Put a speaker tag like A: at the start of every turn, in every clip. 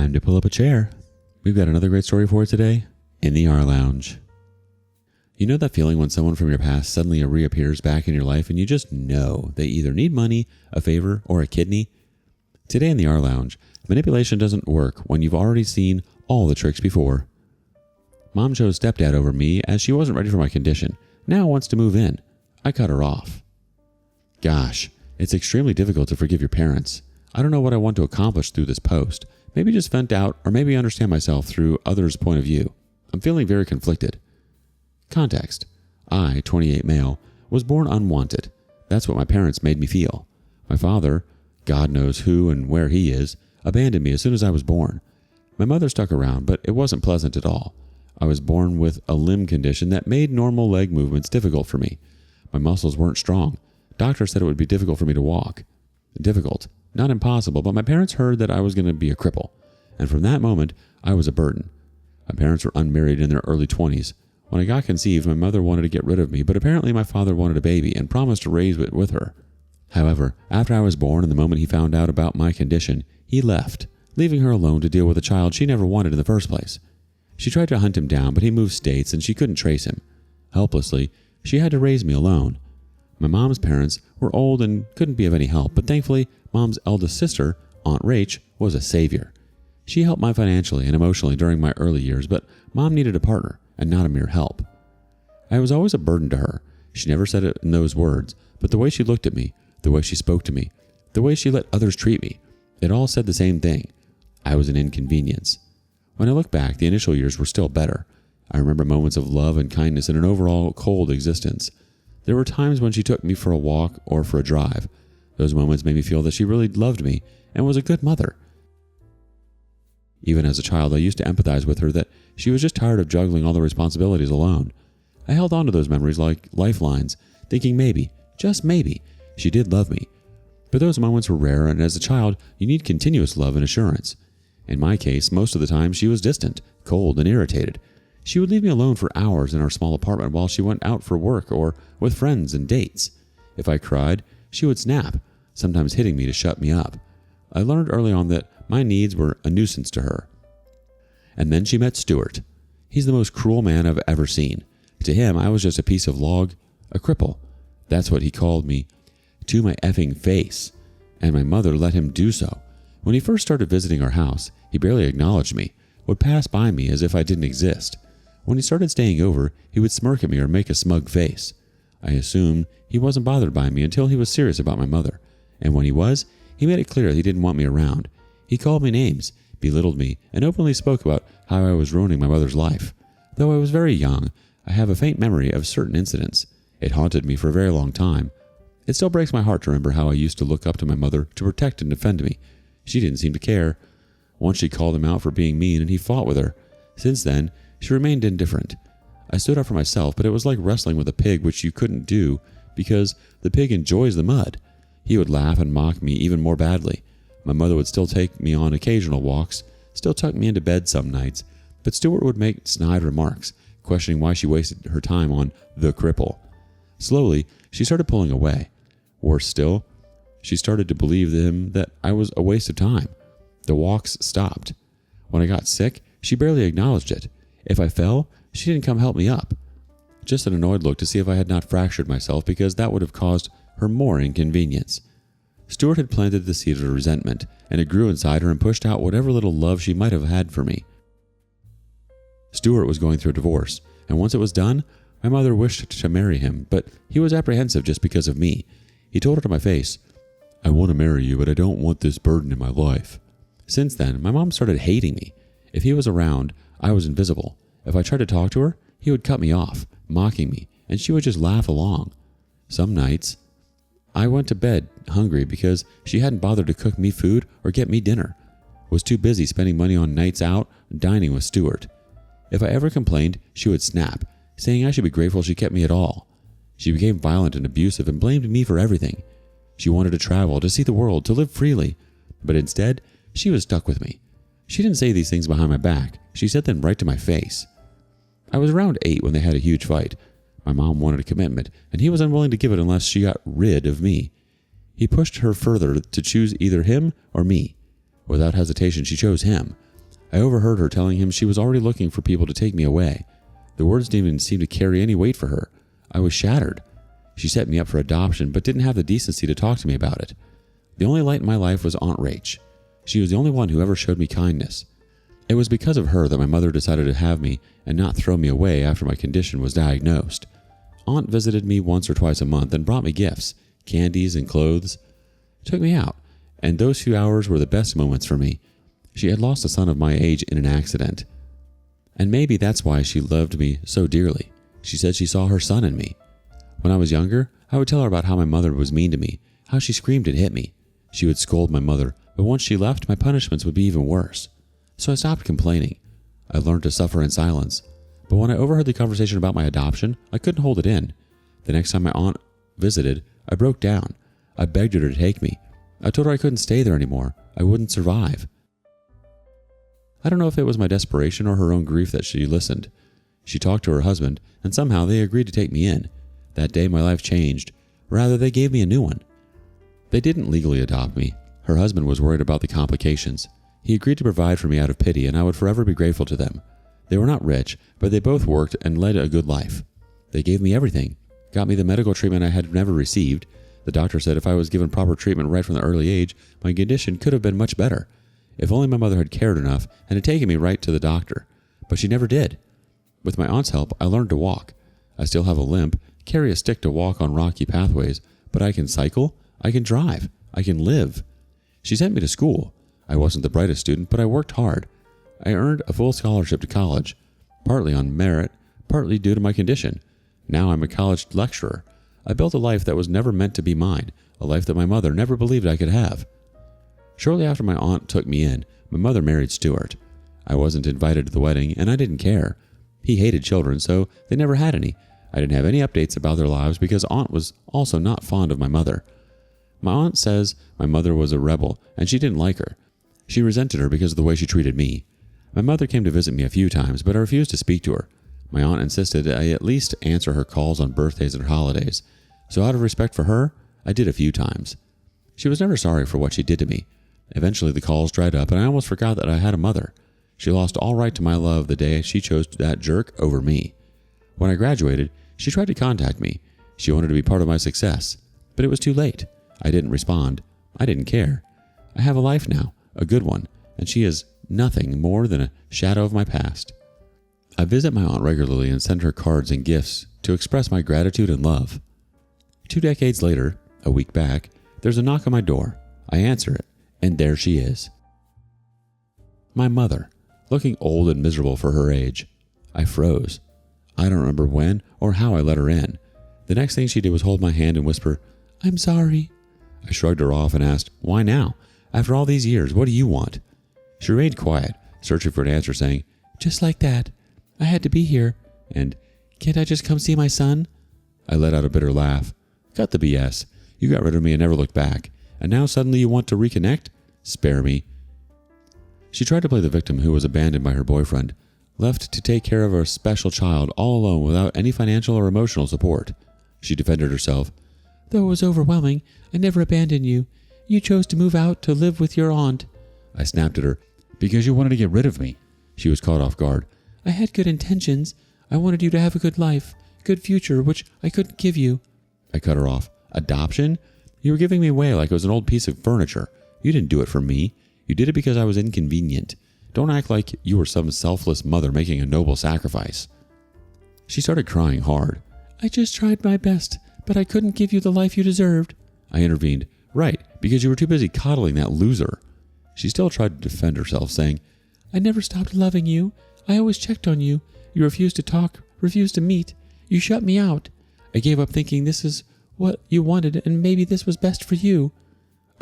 A: Time to pull up a chair. We've got another great story for you today in the rLounge. You know that feeling when someone from your past suddenly reappears back in your life and you just know they either need money, a favor, or a kidney? Today in the rLounge, manipulation doesn't work when you've already seen all the tricks before. Mom chose Stepdad over me as she wasn't ready for my condition. Now wants to move in. I cut her off. Gosh, it's extremely difficult to forgive your parents. I don't know what I want to accomplish through this post. Maybe just vent out or maybe understand myself through others' point of view. I'm feeling very conflicted. Context. I, 28 male, was born unwanted. That's what my parents made me feel. My father, God knows who and where he is, abandoned me as soon as I was born. My mother stuck around, but it wasn't pleasant at all. I was born with a limb condition that made normal leg movements difficult for me. My muscles weren't strong. Doctors said it would be difficult for me to walk. Difficult. Not impossible, but my parents heard that I was going to be a cripple. And from that moment, I was a burden. My parents were unmarried in their early 20s. When I got conceived, my mother wanted to get rid of me, but apparently my father wanted a baby and promised to raise it with her. However, after I was born and the moment he found out about my condition, he left, leaving her alone to deal with a child she never wanted in the first place. She tried to hunt him down, but he moved states and she couldn't trace him. Helplessly, she had to raise me alone. My mom's parents were old and couldn't be of any help, but thankfully, Mom's eldest sister, Aunt Rach, was a savior. She helped me financially and emotionally during my early years, but Mom needed a partner and not a mere help. I was always a burden to her. She never said it in those words, but the way she looked at me, the way she spoke to me, the way she let others treat me, it all said the same thing. I was an inconvenience. When I look back, the initial years were still better. I remember moments of love and kindness in an overall cold existence. There were times when she took me for a walk or for a drive. Those moments made me feel that she really loved me and was a good mother. Even as a child, I used to empathize with her that she was just tired of juggling all the responsibilities alone. I held on to those memories like lifelines, thinking maybe, just maybe, she did love me. But those moments were rare, and as a child, you need continuous love and assurance. In my case, most of the time, she was distant, cold, and irritated. She would leave me alone for hours in our small apartment while she went out for work or with friends and dates. If I cried, she would snap, sometimes hitting me to shut me up. I learned early on that my needs were a nuisance to her. And then she met Stuart. He's the most cruel man I've ever seen. To him, I was just a piece of log, a cripple. That's what he called me, to my effing face. And my mother let him do so. When he first started visiting our house, he barely acknowledged me, would pass by me as if I didn't exist. When he started staying over, he would smirk at me or make a smug face. I assumed he wasn't bothered by me until he was serious about my mother. And when he was, he made it clear he didn't want me around. He called me names, belittled me, and openly spoke about how I was ruining my mother's life. Though I was very young, I have a faint memory of certain incidents. It haunted me for a very long time. It still breaks my heart to remember how I used to look up to my mother to protect and defend me. She didn't seem to care. Once she called him out for being mean and he fought with her. Since then, she remained indifferent. I stood up for myself, but it was like wrestling with a pig, which you couldn't do because the pig enjoys the mud. He would laugh and mock me even more badly. My mother would still take me on occasional walks, still tuck me into bed some nights, but Stuart would make snide remarks, questioning why she wasted her time on the cripple. Slowly, she started pulling away. Worse still, she started to believe him that I was a waste of time. The walks stopped. When I got sick, she barely acknowledged it. If I fell, she didn't come help me up. Just an annoyed look to see if I had not fractured myself, because that would have caused her more inconvenience. Stuart had planted the seed of resentment, and it grew inside her and pushed out whatever little love she might have had for me. Stuart was going through a divorce, and once it was done, my mother wished to marry him, but he was apprehensive just because of me. He told her to my face, "I want to marry you, but I don't want this burden in my life." Since then, my mom started hating me. If he was around, I was invisible. If I tried to talk to her, he would cut me off, mocking me, and she would just laugh along. Some nights, I went to bed hungry because she hadn't bothered to cook me food or get me dinner. Was too busy spending money on nights out and dining with Stuart. If I ever complained, she would snap, saying I should be grateful she kept me at all. She became violent and abusive and blamed me for everything. She wanted to travel, to see the world, to live freely, but instead, she was stuck with me. She didn't say these things behind my back. She said them right to my face. I was around 8 when they had a huge fight. My mom wanted a commitment, and he was unwilling to give it unless she got rid of me. He pushed her further to choose either him or me. Without hesitation, she chose him. I overheard her telling him she was already looking for people to take me away. The words didn't even seem to carry any weight for her. I was shattered. She set me up for adoption, but didn't have the decency to talk to me about it. The only light in my life was Aunt Rach. She was the only one who ever showed me kindness. It was because of her that my mother decided to have me and not throw me away after my condition was diagnosed. Aunt visited me once or twice a month and brought me gifts, candies, and clothes. Took me out, and those few hours were the best moments for me. She had lost a son of my age in an accident. And maybe that's why she loved me so dearly. She said she saw her son in me. When I was younger, I would tell her about how my mother was mean to me, how she screamed and hit me. She would scold my mother, but once she left, my punishments would be even worse. So I stopped complaining. I learned to suffer in silence. But when I overheard the conversation about my adoption, I couldn't hold it in. The next time my aunt visited, I broke down. I begged her to take me. I told her I couldn't stay there anymore. I wouldn't survive. I don't know if it was my desperation or her own grief that she listened. She talked to her husband, and somehow they agreed to take me in. That day my life changed. Rather, they gave me a new one. They didn't legally adopt me. Her husband was worried about the complications. He agreed to provide for me out of pity, and I would forever be grateful to them. They were not rich, but they both worked and led a good life. They gave me everything, got me the medical treatment I had never received. The doctor said if I was given proper treatment right from the early age, my condition could have been much better. If only my mother had cared enough and had taken me right to the doctor. But she never did. With my aunt's help, I learned to walk. I still have a limp, carry a stick to walk on rocky pathways, but I can cycle, I can drive, I can live. She sent me to school. I wasn't the brightest student, but I worked hard. I earned a full scholarship to college, partly on merit, partly due to my condition. Now I'm a college lecturer. I built a life that was never meant to be mine, a life that my mother never believed I could have. Shortly after my aunt took me in, my mother married Stuart. I wasn't invited to the wedding, and I didn't care. He hated children, so they never had any. I didn't have any updates about their lives because Aunt was also not fond of my mother. My aunt says my mother was a rebel, and she didn't like her. She resented her because of the way she treated me. My mother came to visit me a few times, but I refused to speak to her. My aunt insisted I at least answer her calls on birthdays and holidays, so out of respect for her, I did a few times. She was never sorry for what she did to me. Eventually the calls dried up, and I almost forgot that I had a mother. She lost all right to my love the day she chose that jerk over me. When I graduated, she tried to contact me. She wanted to be part of my success, but it was too late. I didn't respond. I didn't care. I have a life now, a good one, and she is nothing more than a shadow of my past. I visit my aunt regularly and send her cards and gifts to express my gratitude and love. 2 decades later, a week back, there's a knock on my door. I answer it, and there she is. My mother, looking old and miserable for her age. I froze. I don't remember when or how I let her in. The next thing she did was hold my hand and whisper, "I'm sorry." I shrugged her off and asked, "Why now? After all these years, what do you want?" She remained quiet, searching for an answer, saying, "Just like that. I had to be here." And, "Can't I just come see my son?" I let out a bitter laugh. "Cut the BS. You got rid of me and never looked back. And now suddenly you want to reconnect? Spare me." She tried to play the victim who was abandoned by her boyfriend, left to take care of a special child all alone without any financial or emotional support. She defended herself. "Though it was overwhelming, I never abandoned you. You chose to move out to live with your aunt." I snapped at her. "Because you wanted to get rid of me." She was caught off guard. "I had good intentions. I wanted you to have a good life, good future, which I couldn't give you." I cut her off. "Adoption? You were giving me away like it was an old piece of furniture. You didn't do it for me. You did it because I was inconvenient. Don't act like you were some selfless mother making a noble sacrifice." She started crying hard. "I just tried my best, but I couldn't give you the life you deserved." I intervened. "Right, because you were too busy coddling that loser." She still tried to defend herself, saying, "I never stopped loving you. I always checked on you. You refused to talk, refused to meet. You shut me out. I gave up thinking this is what you wanted, and maybe this was best for you."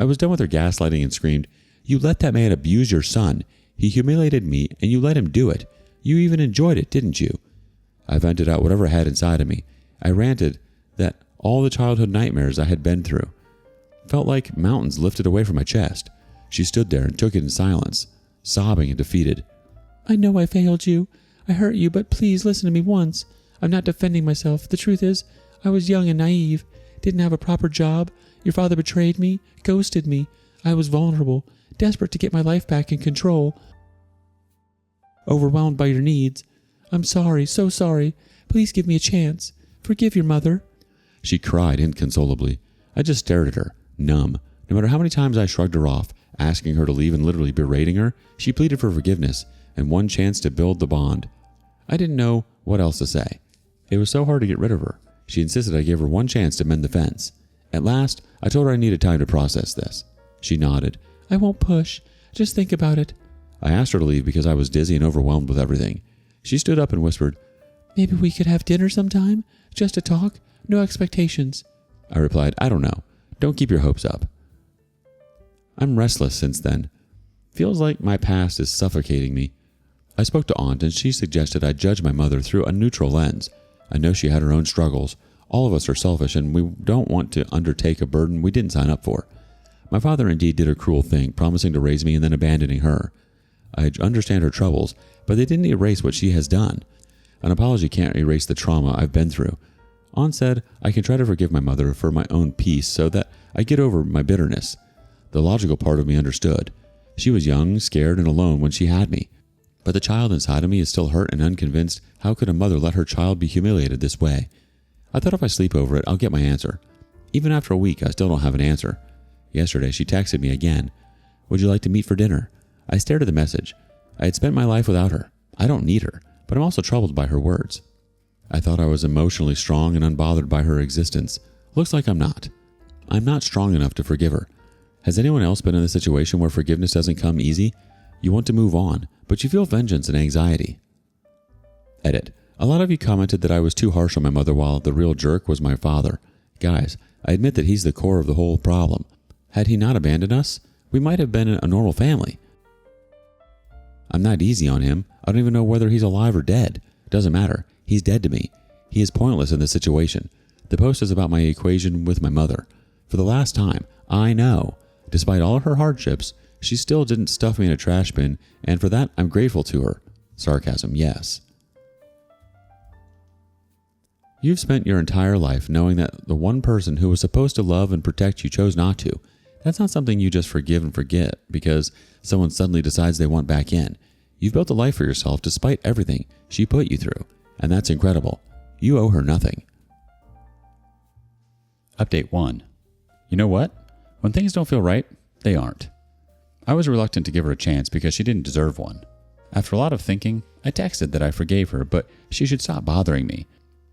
A: I was done with her gaslighting and screamed, "You let that man abuse your son. He humiliated me, and you let him do it. You even enjoyed it, didn't you?" I vented out whatever I had inside of me. I ranted that all the childhood nightmares I had been through felt like mountains lifted away from my chest. She stood there and took it in silence, sobbing and defeated. "I know I failed you. I hurt you, but please listen to me once. I'm not defending myself. The truth is, I was young and naive, didn't have a proper job. Your father betrayed me, ghosted me. I was vulnerable, desperate to get my life back in control. overwhelmed by your needs. I'm sorry, so sorry. Please give me a chance. Forgive your mother." She cried inconsolably. I just stared at her, numb. No matter how many times I shrugged her off, asking her to leave and literally berating her, she pleaded for forgiveness and one chance to build the bond. I didn't know what else to say. It was so hard to get rid of her. She insisted I give her one chance to mend the fence. At last, I told her I needed time to process this. She nodded. "I won't push. Just think about it." I asked her to leave because I was dizzy and overwhelmed with everything. She stood up and whispered, "Maybe we could have dinner sometime? Just to talk? No expectations." I replied, "I don't know. Don't keep your hopes up." I'm restless since then. Feels like my past is suffocating me. I spoke to Aunt and she suggested I judge my mother through a neutral lens. I know she had her own struggles. All of us are selfish and we don't want to undertake a burden we didn't sign up for. My father indeed did a cruel thing, promising to raise me and then abandoning her. I understand her troubles, but they didn't erase what she has done. An apology can't erase the trauma I've been through. Aunt said I can try to forgive my mother for my own peace so that I get over my bitterness. The logical part of me understood. She was young, scared, and alone when she had me. But the child inside of me is still hurt and unconvinced. How could a mother let her child be humiliated this way? I thought if I sleep over it, I'll get my answer. Even after a week, I still don't have an answer. Yesterday, she texted me again. "Would you like to meet for dinner?" I stared at the message. I had spent my life without her. I don't need her, but I'm also troubled by her words. I thought I was emotionally strong and unbothered by her existence. Looks like I'm not. I'm not strong enough to forgive her. Has anyone else been in a situation where forgiveness doesn't come easy? You want to move on, but you feel vengeance and anxiety. Edit. A lot of you commented that I was too harsh on my mother while the real jerk was my father. Guys, I admit that he's the core of the whole problem. Had he not abandoned us, we might have been a normal family. I'm not easy on him. I don't even know whether he's alive or dead. Doesn't matter. He's dead to me. He is pointless in this situation. The post is about my equation with my mother. For the last time, I know. Despite all her hardships, she still didn't stuff me in a trash bin, and for that, I'm grateful to her. Sarcasm, yes. You've spent your entire life knowing that the one person who was supposed to love and protect you chose not to. That's not something you just forgive and forget because someone suddenly decides they want back in. You've built a life for yourself despite everything she put you through, and that's incredible. You owe her nothing.
B: Update 1. You know what? When things don't feel right, they aren't. I was reluctant to give her a chance because she didn't deserve one. After a lot of thinking, I texted that I forgave her, but she should stop bothering me.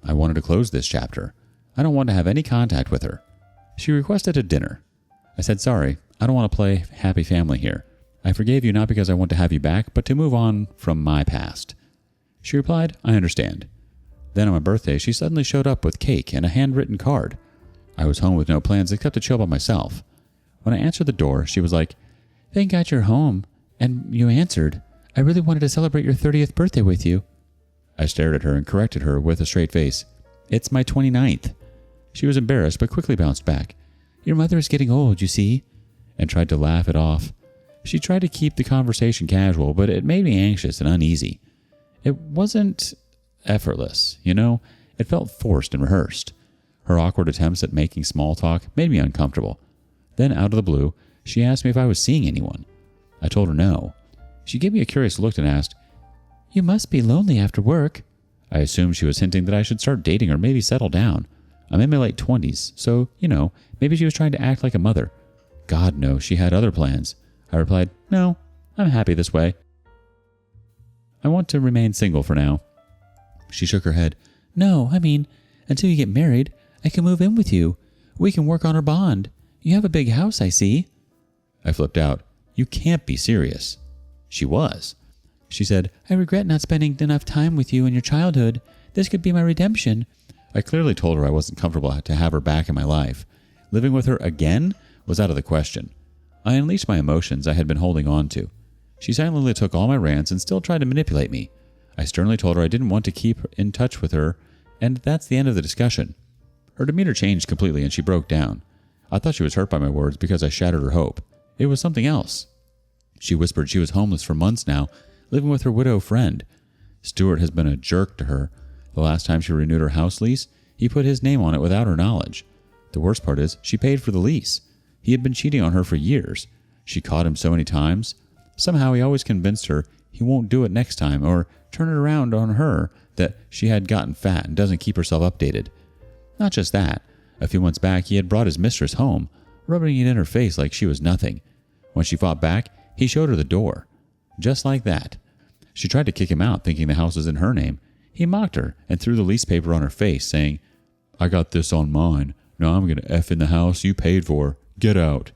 B: I wanted to close this chapter. I don't want to have any contact with her. She requested a dinner. I said, sorry, I don't want to play happy family here. I forgave you not because I want to have you back, but to move on from my past. She replied, I understand. Then on my birthday, she suddenly showed up with cake and a handwritten card. I was home with no plans except to chill by myself. When I answered the door, she was like, thank God you're home, and you answered. I really wanted to celebrate your 30th birthday with you. I stared at her and corrected her with a straight face. It's my 29th. She was embarrassed, but quickly bounced back. Your mother is getting old, you see, and tried to laugh it off. She tried to keep the conversation casual, but it made me anxious and uneasy. It wasn't effortless, you know? It felt forced and rehearsed. Her awkward attempts at making small talk made me uncomfortable. Then, out of the blue, she asked me if I was seeing anyone. I told her no. She gave me a curious look and asked, you must be lonely after work. I assumed she was hinting that I should start dating or maybe settle down. I'm in my late 20s, so, maybe she was trying to act like a mother. God, no, she had other plans. I replied, no, I'm happy this way. I want to remain single for now. She shook her head. No, until you get married, I can move in with you. We can work on our bond. You have a big house, I see. I flipped out. You can't be serious. She was. She said, I regret not spending enough time with you in your childhood. This could be my redemption. I clearly told her I wasn't comfortable to have her back in my life. Living with her again was out of the question. I unleashed my emotions I had been holding on to. She silently took all my rants and still tried to manipulate me. I sternly told her I didn't want to keep in touch with her, and that's the end of the discussion. Her demeanor changed completely and she broke down. I thought she was hurt by my words because I shattered her hope. It was something else. She whispered she was homeless for months now, living with her widow friend. Stuart has been a jerk to her. The last time she renewed her house lease, he put his name on it without her knowledge. The worst part is, she paid for the lease. He had been cheating on her for years. She caught him so many times. Somehow he always convinced her he he won't do it next time, or turn it around on her that she had gotten fat and doesn't keep herself updated. Not just that, a few months back he had brought his mistress home, rubbing it in her face like she was nothing. When she fought back, he showed her the door. Just like that. She tried to kick him out, thinking the house was in her name. He mocked her and threw the lease paper on her face, saying, "I got this on mine. Now I'm going to F in the house you paid for. Get out."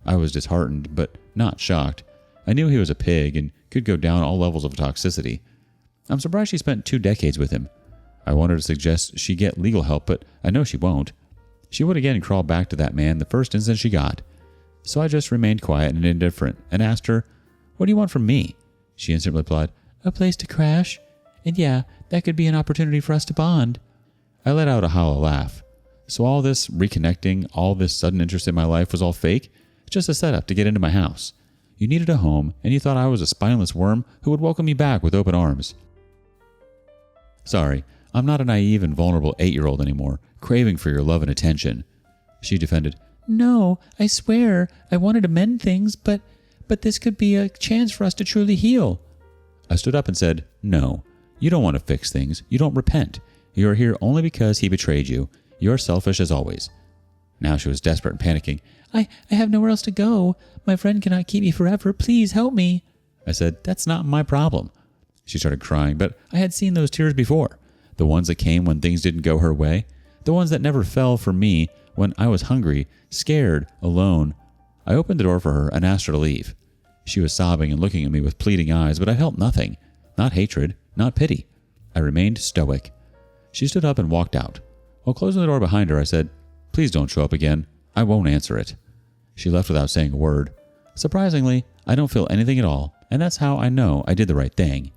B: I was disheartened, but not shocked. I knew he was a pig and could go down all levels of toxicity. I'm surprised she spent 2 decades with him. I wanted to suggest she get legal help, but I know she won't. She would again crawl back to that man the first instant she got. So I just remained quiet and indifferent and asked her, "What do you want from me?" She instantly replied, "A place to crash. And yeah, that could be an opportunity for us to bond." I let out a hollow laugh. So all this reconnecting, all this sudden interest in my life was all fake? Just a setup to get into my house. You needed a home, and you thought I was a spineless worm who would welcome you back with open arms. Sorry, I'm not a naive and vulnerable 8-year-old anymore, craving for your love and attention. She defended, "No, I swear, I wanted to mend things, but this could be a chance for us to truly heal." I stood up and said, "No, you don't want to fix things. You don't repent. You are here only because he betrayed you. You're selfish as always." Now she was desperate and panicking. I have nowhere else to go. My friend cannot keep me forever. Please help me." I said, "That's not my problem." She started crying, but I had seen those tears before. The ones that came when things didn't go her way. The ones that never fell for me when I was hungry, scared, alone. I opened the door for her and asked her to leave. She was sobbing and looking at me with pleading eyes, but I felt nothing. Not hatred, not pity. I remained stoic. She stood up and walked out. While closing the door behind her, I said, "Please don't show up again. I won't answer it." She left without saying a word. Surprisingly, I don't feel anything at all, and that's how I know I did the right thing.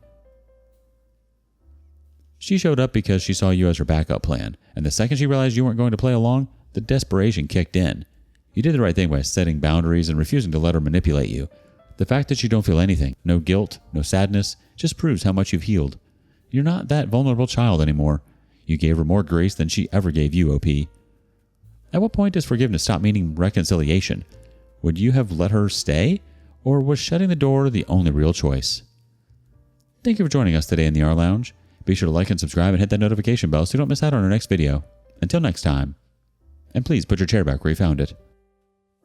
B: She showed up because she saw you as her backup plan, and the second she realized you weren't going to play along, the desperation kicked in. You did the right thing by setting boundaries and refusing to let her manipulate you. The fact that you don't feel anything, no guilt, no sadness, just proves how much you've healed. You're not that vulnerable child anymore. You gave her more grace than she ever gave you, OP. At what point does forgiveness stop meaning reconciliation? Would you have let her stay? Or was shutting the door the only real choice? Thank you for joining us today in the rLounge. Be sure to like and subscribe and hit that notification bell so you don't miss out on our next video. Until next time. And please put your chair back where you found it.